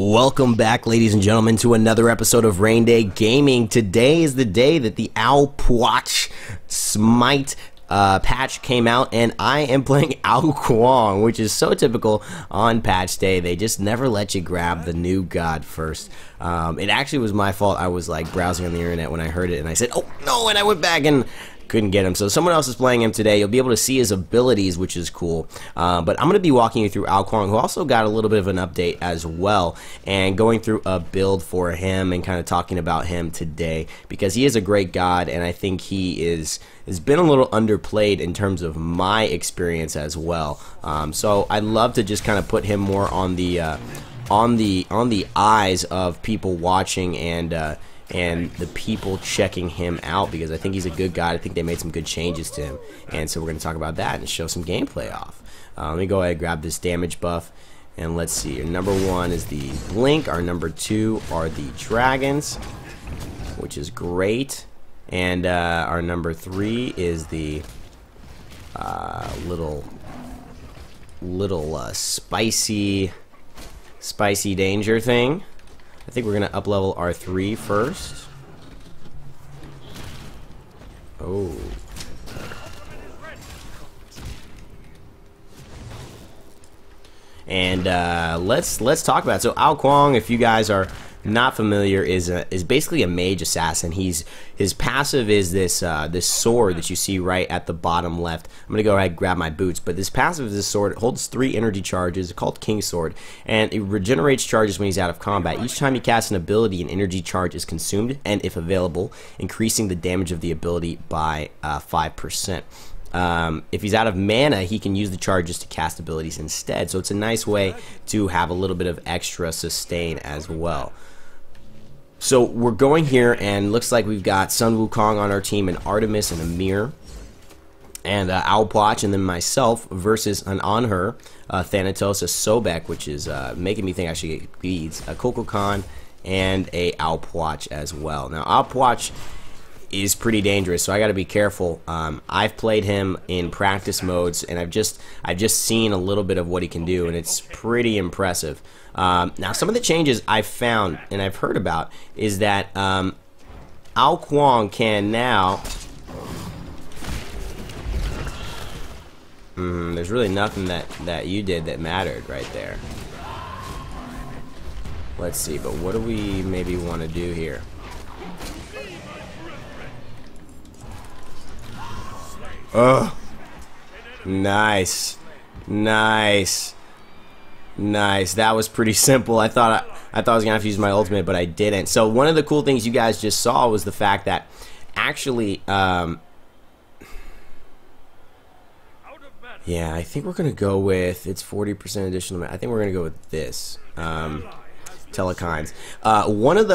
Welcome back, ladies and gentlemen, to another episode of Raynday Gaming. Today is the day that the Ao Kuang Smite patch came out, and I am playing Ao Kuang, which is so typical on patch day. They just never let you grab the new god first. It actually was my fault. I was like browsing on the internet when I heard it, and I said, "Oh no!" and I went back and couldn't get him. So someone else is playing him today. You'll be able to see his abilities, which is cool. But I'm going to be walking you through Ao Kuang, who also got a little bit of an update as well, and going through a build for him and kind of talking about him today, because he is a great god, and I think he has been a little underplayed in terms of my experience as well. So I'd love to just kind of put him more on the eyes of people watching and the people checking him out, because I think he's a good guy. I think they made some good changes to him, and so we're going to talk about that and show some gameplay off. Let me go ahead and grab this damage buff, and let's see. Our number 1 is the blink. Our number 2 are the dragons, which is great, and our number 3 is the little spicy danger thing. I think we're going to up-level our 3 first. Oh. And let's talk about it. So Ao Kuang, if you guys are not familiar, is basically a mage assassin. His passive is this this sword that you see right at the bottom left. I'm gonna go ahead and grab my boots, but this passive is this sword. It holds 3 energy charges. It's called King Sword, and it regenerates charges when he's out of combat. Each time he casts an ability, an energy charge is consumed, and if available, increasing the damage of the ability by 5%. If he's out of mana, he can use the charges to cast abilities instead. So it's a nice way to have a little bit of extra sustain as well. So we're going here, and looks like we've got Sun Wukong on our team, and Artemis and Amir, and Ao Kuang, and then myself versus an on her Thanatos, a Sobek, which is making me think I should get beads, a Coco Khan, and a Ao Kuang as well. Now Ao Kuang is pretty dangerous, so I got to be careful. I've played him in practice modes, and I've just seen a little bit of what he can do, and it's pretty impressive. Now, some of the changes I've found and I've heard about is that Ao Kuang can now. There's really nothing that you did that mattered right there. Let's see, but what do we maybe want to do here? Oh, nice. That was pretty simple. I thought I was gonna have to use my ultimate, but I didn't. So one of the cool things you guys just saw was the fact that actually, yeah, I think we're gonna go with, it's 40% additional. I think we're gonna go with this. Telekhines. One of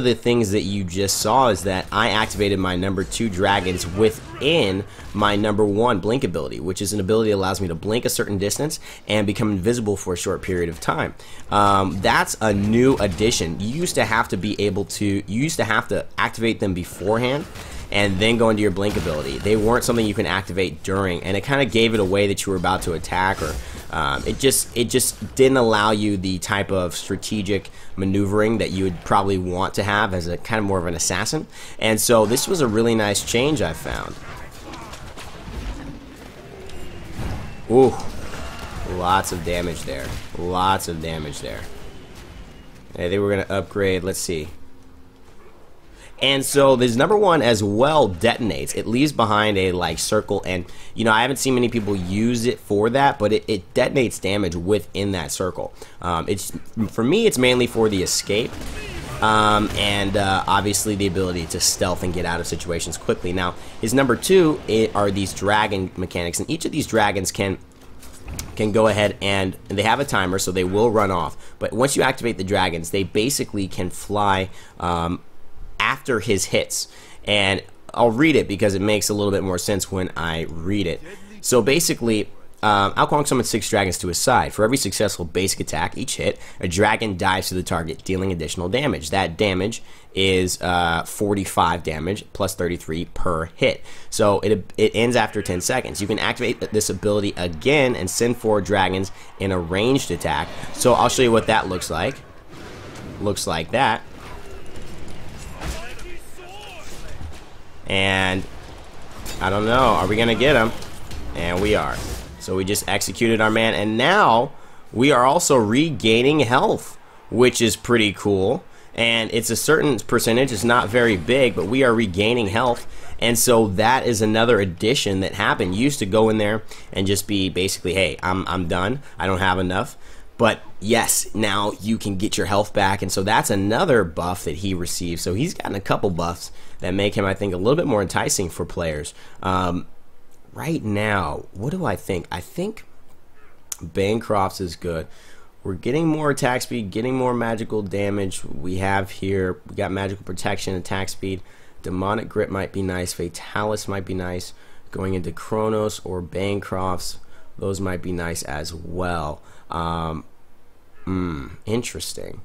the things that you just saw is that I activated my number 2 dragons within my number 1 blink ability, which is an ability that allows me to blink a certain distance and become invisible for a short period of time. That's a new addition. You used to have to activate them beforehand and then go into your blink ability. They weren't something you can activate during, and it kind of gave it away that you were about to attack, or it just didn't allow you the type of strategic maneuvering that you would probably want to have as a kind of more of an assassin. And so this was a really nice change I found. Ooh, lots of damage there. I think we're gonna upgrade. Let's see. And so this number 1 as well detonates. It leaves behind a circle, and you know, I haven't seen many people use it for that, but it detonates damage within that circle. It's, for me, it's mainly for the escape, and obviously the ability to stealth and get out of situations quickly. Now his number 2 are these dragon mechanics, and each of these dragons can go ahead and they have a timer, so they will run off. But once you activate the dragons, they basically can fly after his hits, and I'll read it because it makes a little bit more sense when I read it. So basically, Ao Kuang summons 6 dragons to his side. For every successful basic attack, each hit, a dragon dives to the target, dealing additional damage. That damage is 45 damage plus 33 per hit. So it ends after 10 seconds. You can activate this ability again and send 4 dragons in a ranged attack. So I'll show you what that looks like. Looks like that. And I don't know, are we gonna get him? And we are. So we just executed our man, and now we are also regaining health, which is pretty cool. And it's a certain percentage, it's not very big, but we are regaining health. And so that is another addition that happened. You used to go in there and just be basically, hey, I'm done, I don't have enough. But yes, now you can get your health back, and so that's another buff that he received. So he's gotten a couple buffs that make him, I think, a little bit more enticing for players. Right now, what do I think? I think Bancroft's is good. We're getting more attack speed, getting more magical damage. We got magical protection, attack speed. Demonic Grip might be nice. Fatalis might be nice. Going into Chronos or Bancroft's, those might be nice as well. Interesting.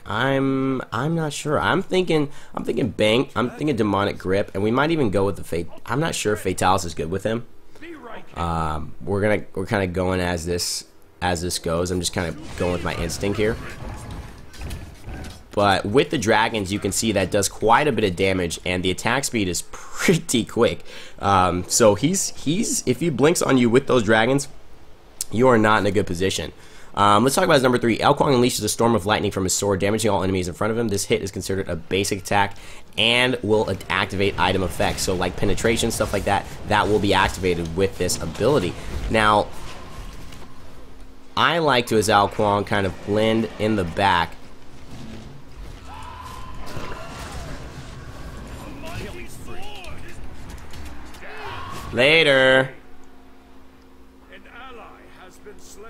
I'm not sure. I'm thinking Demonic Grip, and we might even go with the Fate. I'm not sure if Fatalis is good with him. We're kind of going as this goes. I'm just kind of going with my instinct here. But with the dragons, you can see that does quite a bit of damage, and the attack speed is pretty quick. So he's if he blinks on you with those dragons, you are not in a good position. Let's talk about his number 3. Ao Kuang unleashes a storm of lightning from his sword, damaging all enemies in front of him. This hit is considered a basic attack and will activate item effects. So like penetration, stuff like that, that will be activated with this ability. Now, I like to, as Ao Kuang, kind of blend in the back. Later. An ally has been slain.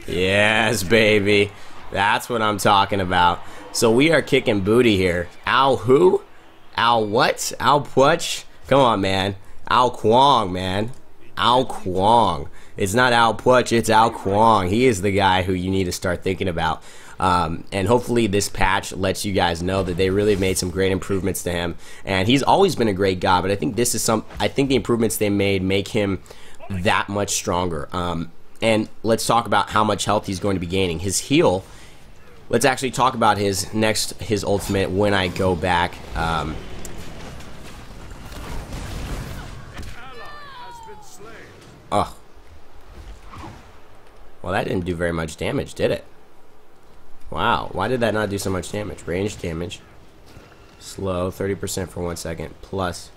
Yes, baby. That's what I'm talking about. So we are kicking booty here. Ao who? Ao what? Ao Puch? Come on, man. Ao Kuang, man. Ao Kuang. It's not Ao Puch, it's Ao Kuang. He is the guy who you need to start thinking about. And hopefully this patch lets you guys know that they really made some great improvements to him. And he's always been a great god, but I think the improvements they made make him that much stronger. And let's talk about how much health he's going to be gaining. His heal, let's actually talk about his ultimate when I go back. Oh. Well, that didn't do very much damage, did it? Wow, why did that not do so much damage? Range damage. Slow, 30% for 1 second, plus.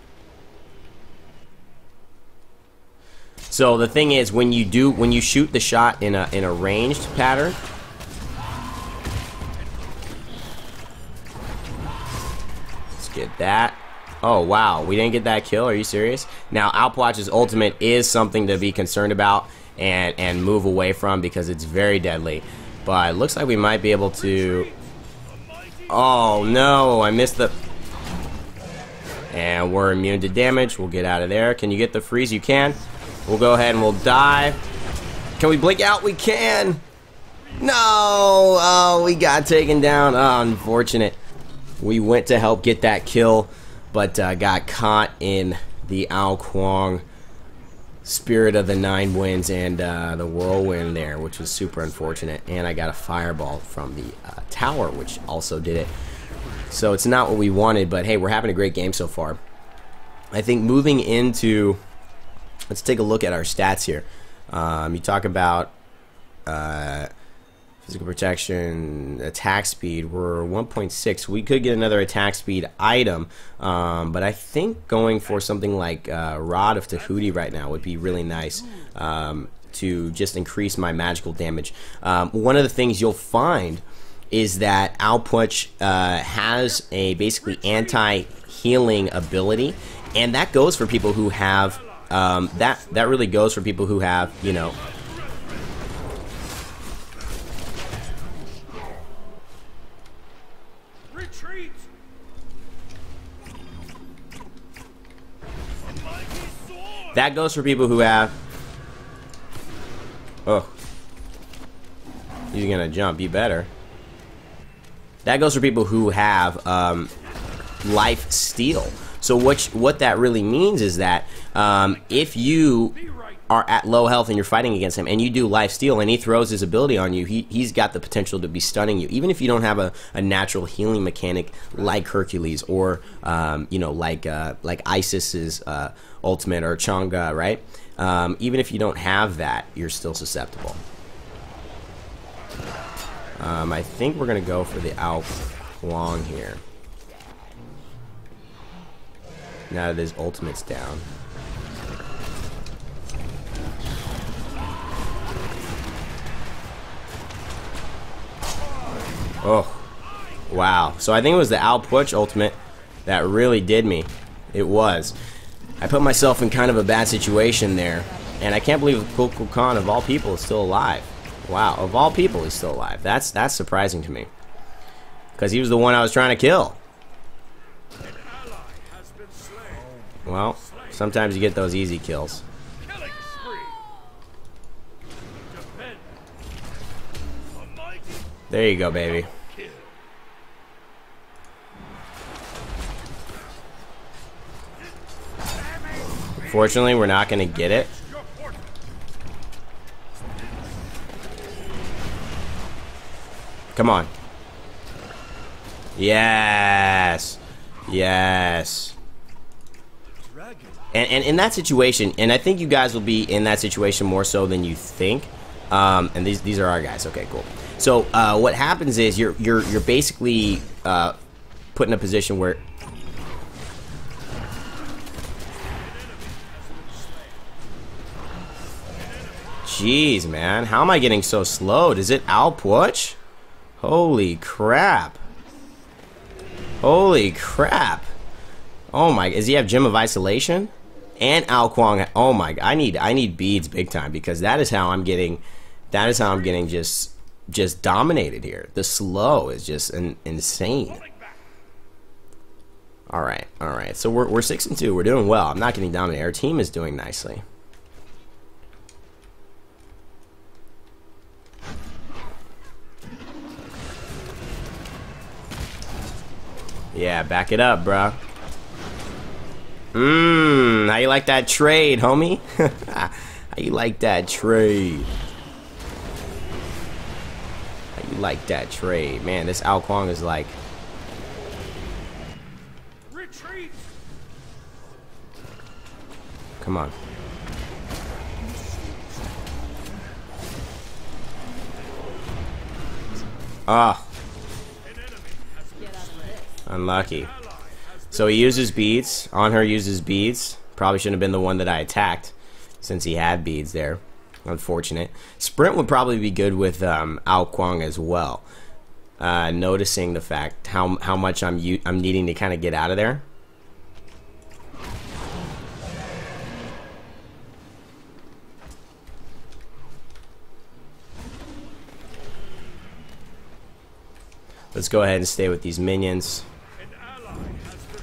So the thing is, when you shoot the shot in a ranged pattern, let's get that. Oh wow, we didn't get that kill. Are you serious? Now Alpwatch's ultimate is something to be concerned about and move away from, because it's very deadly. But it looks like we might be able to. Oh no, I missed the. And we're immune to damage. We'll get out of there. Can you get the freeze? You can. We'll go ahead and we'll dive. Can we blink out? We can. No. Oh, we got taken down. Oh, unfortunate. We went to help get that kill, but got caught in the Ao Kuang Spirit of the Nine Winds and the Whirlwind there, which was super unfortunate. And I got a fireball from the tower, which also did it. So it's not what we wanted, but hey, we're having a great game so far. I think moving into, let's take a look at our stats here. You talk about physical protection, attack speed. We're 1.6. We could get another attack speed item, but I think going for something like Rod of Tahuti right now would be really nice to just increase my magical damage. One of the things you'll find is that Ao Puch has a basically anti-healing ability, and that goes for people who have that really goes for people who have, you know, Retreat. that goes for people who have. Oh, you're gonna jump, you better. That goes for people who have life steal. So what that really means is that if you are at low health and you're fighting against him and you do life steal and he throws his ability on you, he's got the potential to be stunning you, even if you don't have a natural healing mechanic like Hercules or you know, like Isis's ultimate or Chang'e, right? Even if you don't have that, you're still susceptible. I think we're gonna go for the Ao Kuang here now that his ultimate's down. Oh, wow. So I think it was the Ao Kuang ultimate that really did me. It was. I put myself in kind of a bad situation there. And I can't believe Khan, of all people, is still alive. Wow, of all people, he's still alive. That's surprising to me. Because he was the one I was trying to kill. Well, sometimes you get those easy kills. There you go, baby. Fortunately, we're not going to get it. Come on. Yes. Yes. And in that situation, and I think you guys will be in that situation more so than you think. And these are our guys. Okay, cool. So what happens is you're basically put in a position where jeez, man, how am I getting so slowed? Is it Ao Kuang? Holy crap! Holy crap! Oh my! Does he have Gem of Isolation? And Ao Kuang? Oh my! I need beads big time because that is how I'm getting. That is how I'm getting just dominated here. The slow is just insane. All right, all right. So we're 6-2. We're doing well. I'm not getting dominated. Our team is doing nicely. Yeah, back it up, bro. How you like that trade, homie? How you like that trade? How you like that trade? Man, this Ao Kuang is like... Retreat. Come on. Ah. Unlucky. So he uses beads. On her uses beads. Probably shouldn't have been the one that I attacked since he had beads there. Unfortunate. Sprint would probably be good with Ao Kuang as well. Noticing the fact how much I'm needing to kind of get out of there. Let's go ahead and stay with these minions.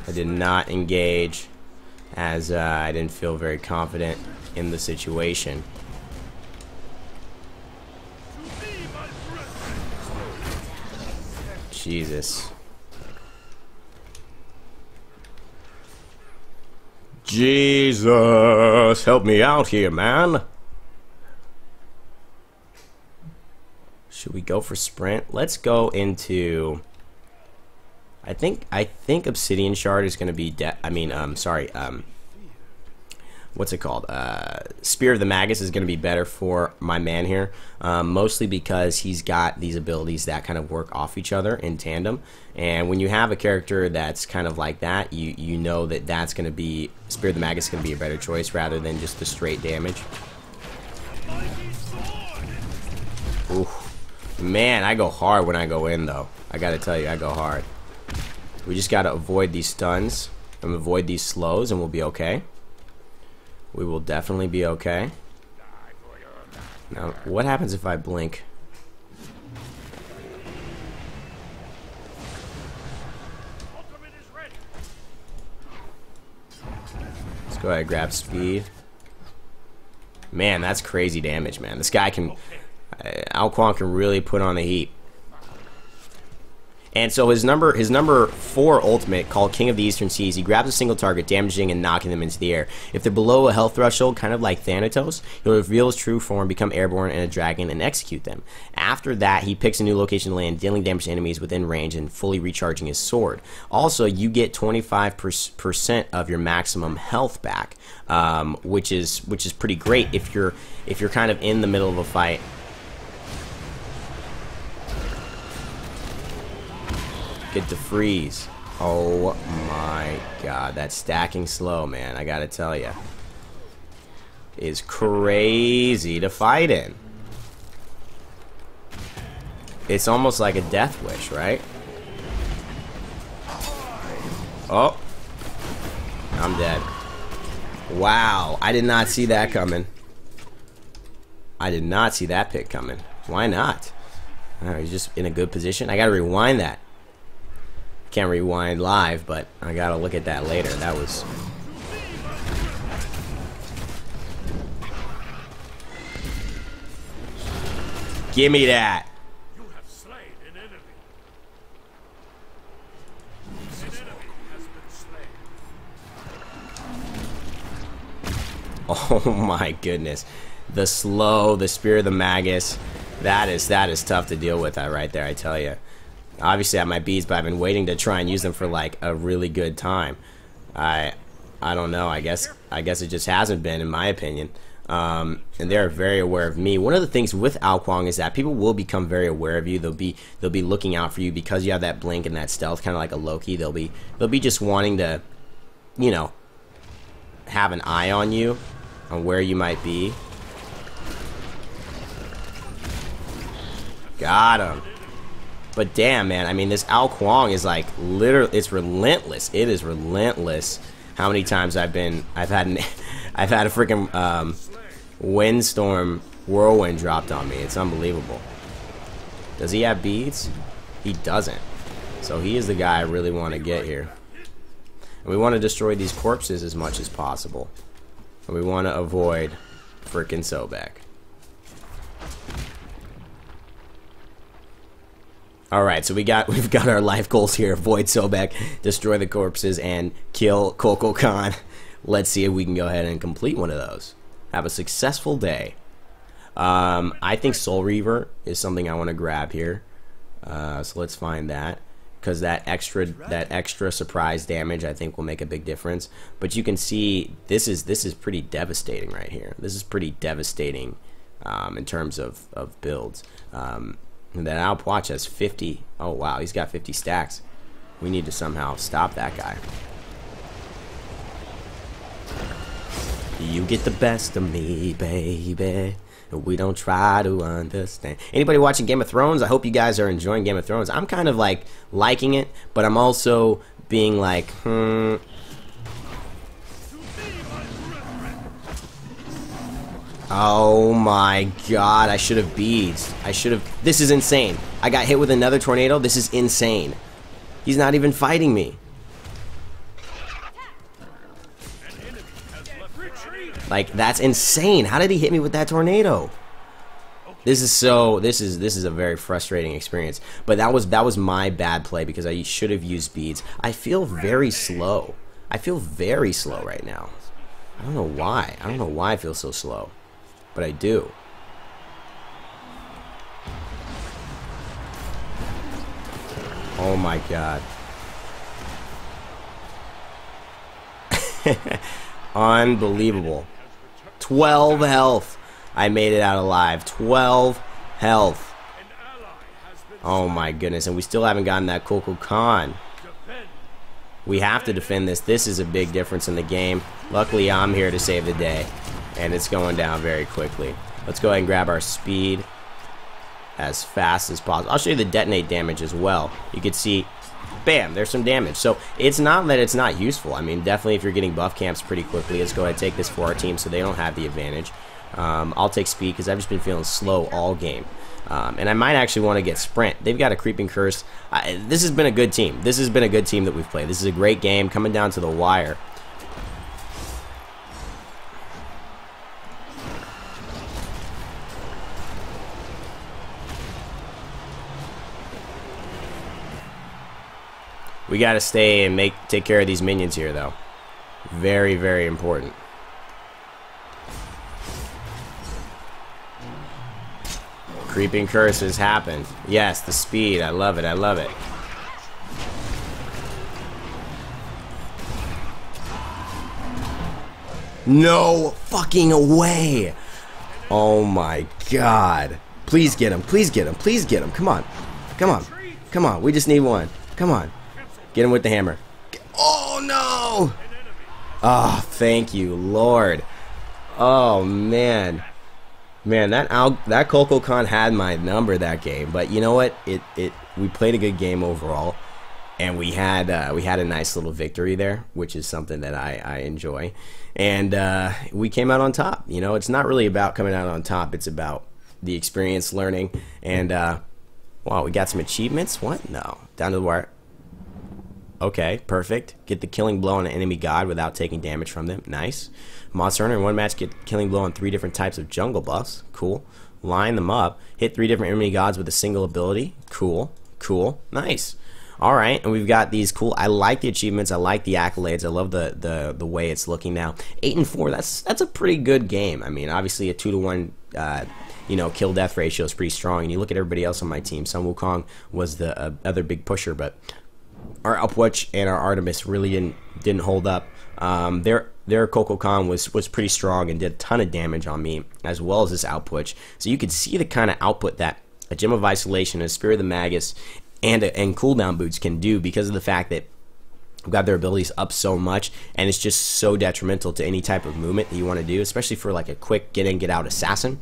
I did not engage as I didn't feel very confident in the situation. Jesus. Jesus, help me out here, man. Should we go for sprint? Let's go into... I think Obsidian Shard is going to be what's it called? Spear of the Magus is going to be better for my man here, mostly because he's got these abilities that kind of work off each other in tandem. And when you have a character that's kind of like that, you know that that's going to be Spear of the Magus is going to be a better choice rather than just the straight damage. Ooh. Man, I go hard when I go in, though. I gotta tell you, I go hard. We just gotta avoid these stuns and avoid these slows, and we'll be okay. We will definitely be okay. Now, what happens if I blink? Let's go ahead and grab speed. Man, that's crazy damage, man. This guy can... Ao Kuang can really put on the heat. And so his number 4 ultimate, called King of the Eastern Seas, he grabs a single target, damaging and knocking them into the air. If they're below a health threshold, kind of like Thanatos, he'll reveal his true form, become airborne and a dragon, and execute them. After that, he picks a new location to land, dealing damage to enemies within range and fully recharging his sword. Also, you get 25% of your maximum health back, which is pretty great if you're kind of in the middle of a fight. Get the freeze. Oh my god, that stacking slow, man, I gotta tell you, is crazy to fight in. It's almost like a death wish, right? Oh, I'm dead. Wow, I did not see that coming. I did not see that pick coming. Why not? Oh, he's just in a good position. I gotta rewind that. Can't rewind live, but I gotta look at that later. That was... Give me that! You have slain an enemy. An enemy has been slain. Oh my goodness. The slow, the Spear of the Magus. That is tough to deal with right there, I tell you. Obviously I have my beads, but I've been waiting to try and use them for like a really good time. I don't know, I guess it just hasn't been, in my opinion. And they're very aware of me. One of the things with Ao Kuang is that people will become very aware of you. They'll be looking out for you because you have that blink and that stealth, kind of like a Loki. They'll be just wanting to, you know, have an eye on you, on where you might be. Got him. But damn, man, I mean, this Ao Kuang is like literally, it's relentless. It is relentless. How many times I've had a freaking windstorm whirlwind dropped on me. It's unbelievable. Does he have beads? He doesn't. So he is the guy I really want to get here. And we want to destroy these corpses as much as possible. And we want to avoid freaking Sobek. Alright, so we've got our life goals here. Avoid Sobek, destroy the corpses, and kill Koko Khan. Let's see if we can go ahead and complete one of those. Have a successful day. I think Soul Reaver is something I want to grab here. So let's find that. Because that extra surprise damage I think will make a big difference. But you can see this is pretty devastating right here. This is pretty devastating in terms of builds. And then Alpwatch has 50. Oh wow, he's got 50 stacks. We need to somehow stop that guy. You get the best of me, baby. We don't try to understand. Anybody watching Game of Thrones? I hope you guys are enjoying Game of Thrones. I'm kind of like liking it, but I'm also being like, Oh my god, I should have beads. This is insane. I got hit with another tornado. This is insane. He's not even fighting me. Like, that's insane. How did he hit me with that tornado? This is a very frustrating experience. But that was my bad play because I should have used beads. I feel very slow. I feel very slow right now. I don't know why. I don't know why I feel so slow. But I do. Oh my god. Unbelievable. 12 health. I made it out alive. 12 health. Oh my goodness. And we still haven't gotten that Koko Khan. We have to defend this. This is a big difference in the game. Luckily, I'm here to save the day. And it's going down very quickly. Let's go ahead and grab our speed as fast as possible. I'll show you the detonate damage as well. You can see, bam, there's some damage. So it's not that it's not useful. I mean, definitely if you're getting buff camps pretty quickly, let's go ahead and take this for our team so they don't have the advantage. I'll take speed because I've just been feeling slow all game. And I might actually want to get sprint. They've got a creeping curse. This has been a good team. This has been a good team that we've played. This is a great game coming down to the wire. We gotta stay and take care of these minions here, though. Very, very important. Creeping curses happened. Yes, the speed. I love it. I love it. No fucking way. Oh my god. Please get him. Please get him. Please get him. Come on. Come on. Come on. We just need one. Come on. Get him with the hammer. Oh no. Oh, thank you, Lord. Oh man. Man, that Coco Con had my number that game, but you know what? We played a good game overall, and we had a nice little victory there, which is something that I enjoy, and we came out on top. You know, it's not really about coming out on top; it's about the experience, learning, and wow, we got some achievements. What? No, down to the wire. Okay, perfect. Get the killing blow on an enemy god without taking damage from them. Nice. Monster Hunter in one match, get killing blow on 3 different types of jungle buffs. Cool. Line them up. Hit 3 different enemy gods with a single ability. Cool. Cool. Nice. Alright, and we've got these cool, I like the achievements, I like the accolades, I love the way it's looking now. 8 and 4, that's a pretty good game. I mean, obviously a 2-to-1 you know, kill death ratio is pretty strong, and you look at everybody else on my team. Sun Wukong was the other big pusher, but our Upwatch and our Artemis really didn't hold up. Their Coco Con was pretty strong and did a ton of damage on me, as well as this Outputch. So you could see the kind of output that a Gem of Isolation, a Spirit of the Magus, and cooldown boots can do, because of the fact that we've got their abilities up so much, and it's just so detrimental to any type of movement that you want to do, especially for like a quick get in, get out assassin.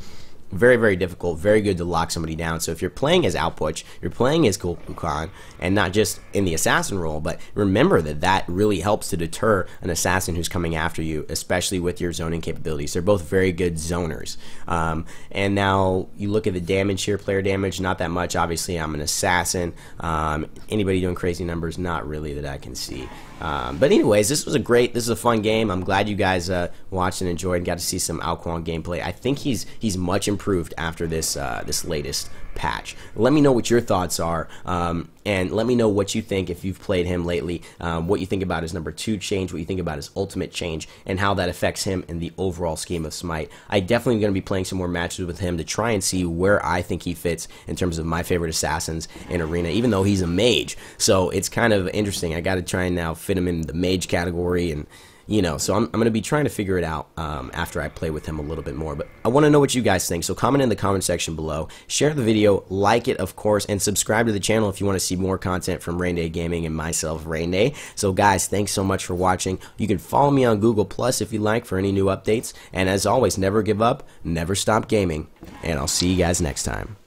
Very, very difficult, very good to lock somebody down. So if you're playing as Outputch, you're playing as Kukan, and not just in the assassin role, but remember that really helps to deter an assassin who's coming after you, especially with your zoning capabilities. They're both very good zoners. And now you look at the damage here, player damage, not that much. Obviously, I'm an assassin. Anybody doing crazy numbers, not really that I can see. But anyways, this is a fun game. I'm glad you guys watched and enjoyed and got to see some Ao Kuang gameplay. I think he's much improved after this this latest patch. Let me know what your thoughts are, and let me know what you think if you've played him lately, what you think about his number 2 change, what you think about his ultimate change, and how that affects him in the overall scheme of Smite. I definitely going to be playing some more matches with him to try and see where I think he fits in terms of my favorite assassins in Arena, even though he's a mage. So it's kind of interesting. I got to try and now fit him in the mage category, and you know, so I'm going to be trying to figure it out after I play with him a little bit more. But I want to know what you guys think, so comment in the comment section below. Share the video, like it, of course, and subscribe to the channel if you want to see more content from Raynday Gaming and myself, Raynday. So guys, thanks so much for watching. You can follow me on Google Plus if you like for any new updates. And as always, never give up, never stop gaming, and I'll see you guys next time.